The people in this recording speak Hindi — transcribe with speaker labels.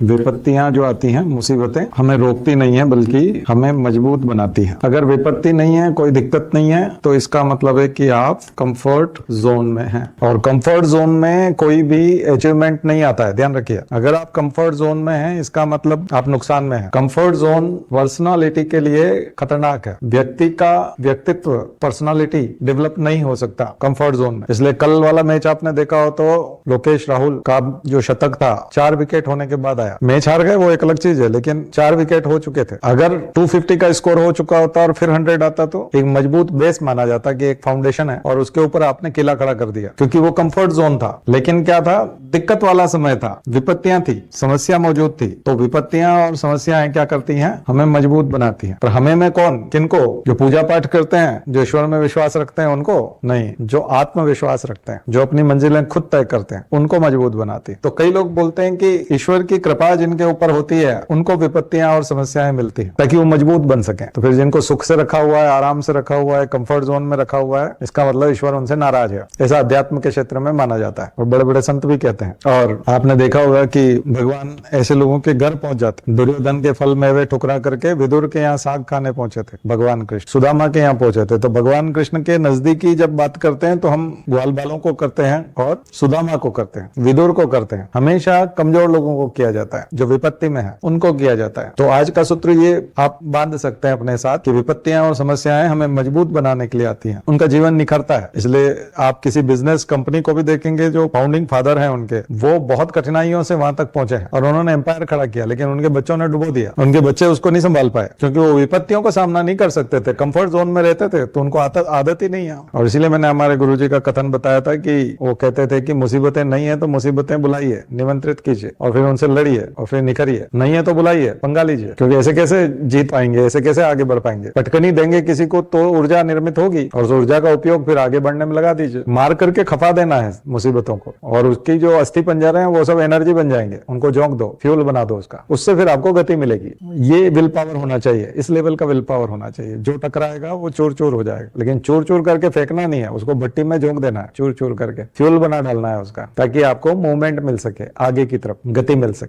Speaker 1: विपत्तियां जो आती हैं, मुसीबतें हमें रोकती नहीं है बल्कि हमें मजबूत बनाती हैं। अगर विपत्ति नहीं है, कोई दिक्कत नहीं है, तो इसका मतलब है कि आप कंफर्ट जोन में हैं। और कंफर्ट जोन में कोई भी अचीवमेंट नहीं आता है, ध्यान रखिए। अगर आप कंफर्ट जोन में हैं, इसका मतलब आप नुकसान में हैं। कंफर्ट जोन पर्सनालिटी के लिए खतरनाक है। व्यक्ति का व्यक्तित्व, पर्सनालिटी डेवलप नहीं हो सकता कंफर्ट जोन में। इसलिए कल वाला मैच आपने देखा हो तो लोकेश राहुल का जो शतक था 4 विकेट होने के बाद आया। मैच हार गए वो एक अलग चीज है, लेकिन 4 विकेट हो चुके थे। अगर 250 का स्कोर हो चुका होता और फिर 100 आता तो एक मजबूत बेस माना जाता कि एक फाउंडेशन है और उसके ऊपर आपने किला खड़ा कर दिया, क्योंकि वो कंफर्ट जोन था। लेकिन क्या था, दिक्कत वाला समय था, विपत्तियां थी, समस्या मौजूद थी। तो विपत्तियां और समस्याएं क्या करती हैं, हमें मजबूत बनाती हैं। पर हमें में कौन, किनको? जो पूजा पाठ करते हैं, जो ईश्वर में विश्वास रखते हैं उनको नहीं, जो आत्मविश्वास रखते हैं, जो अपनी मंजिलें खुद तय करते हैं, उनको मजबूत बनाती है। तो कई लोग बोलते हैं कि ईश्वर की कृपा जिनके ऊपर होती है उनको विपत्तियां और समस्याएं मिलती हैं ताकि वो मजबूत बन सके। तो फिर जिनको सुख से रखा हुआ है, आराम से रखा हुआ है, कंफर्ट जोन में रखा हुआ है, इसका मतलब ईश्वर उनसे नाराज है। ऐसा अध्यात्म के क्षेत्र में माना जाता है और बड़े बड़े संत भी कहते हैं। और आपने देखा होगा कि भगवान ऐसे लोगों के घर पहुंच जाते। दुर्योधन के फल मेवे ठुकरा करके विदुर के यहाँ साग खाने पहुंचे थे भगवान कृष्ण, सुदामा के यहाँ पहुंचे थे। तो भगवान कृष्ण के नजदीकी जब बात करते हैं तो हम ग्वाल बालों को करते हैं और सुदामा को करते हैं, विदुर को करते हैं। हमेशा कमजोर लोगों को किया जाता है, जो विपत्ति में है उनको किया जाता है। तो आज का सूत्र ये आप बांध सकते हैं अपने साथ कि विपत्तियां और समस्याएं हमें मजबूत बनाने के लिए आती हैं, उनका जीवन निखरता है। इसलिए आप किसी बिजनेस कंपनी को भी देखेंगे, जो फाउंडिंग फादर हैं उनके, वो बहुत कठिनाइयों से वहां तक पहुंचे हैं और उन्होंने एम्पायर खड़ा किया, लेकिन उनके बच्चों ने डुबो दिया। उनके बच्चे उसको नहीं संभाल पाए क्योंकि वो विपत्तियों का सामना नहीं कर सकते थे, कंफर्ट जोन में रहते थे, तो उनको आदत ही नहीं है। और इसीलिए मैंने हमारे गुरुजी का कथन बताया था कि वो कहते थे कि मुसीबतें नहीं है तो मुसीबतें बुलाइए, निमंत्रित कीजिए और फिर उनसे लड़िए और फिर निखरिए। नहीं है तो बुलाइए, पंगा लीजिए, क्योंकि ऐसे कैसे जीत पाएंगे, ऐसे कैसे आगे बढ़ पाएंगे। पटकनी देंगे किसी को तो ऊर्जा निर्मित होगी और उस ऊर्जा का उपयोग फिर आगे बढ़ने में लगा दीजिए। मार करके खफा देना है मुसीबतों को, और उसकी जो अस्थि पंजर है वो सब एनर्जी बन जाएंगे, उनको झोंक दो, फ्यूल बना दो उसका, उससे फिर आपको गति मिलेगी। ये विल पावर होना चाहिए, इस लेवल का विल पावर होना चाहिए। जो टकराएगा वो चूर चूर हो जाएगा, लेकिन चूर चूर करके फेंकना नहीं है, उसको भट्टी में झोंक देना है, चूर चूर करके फ्यूल बना डालना है उसका, ताकि आपको मूवमेंट मिल सके, आगे की तरफ गति मिल सके।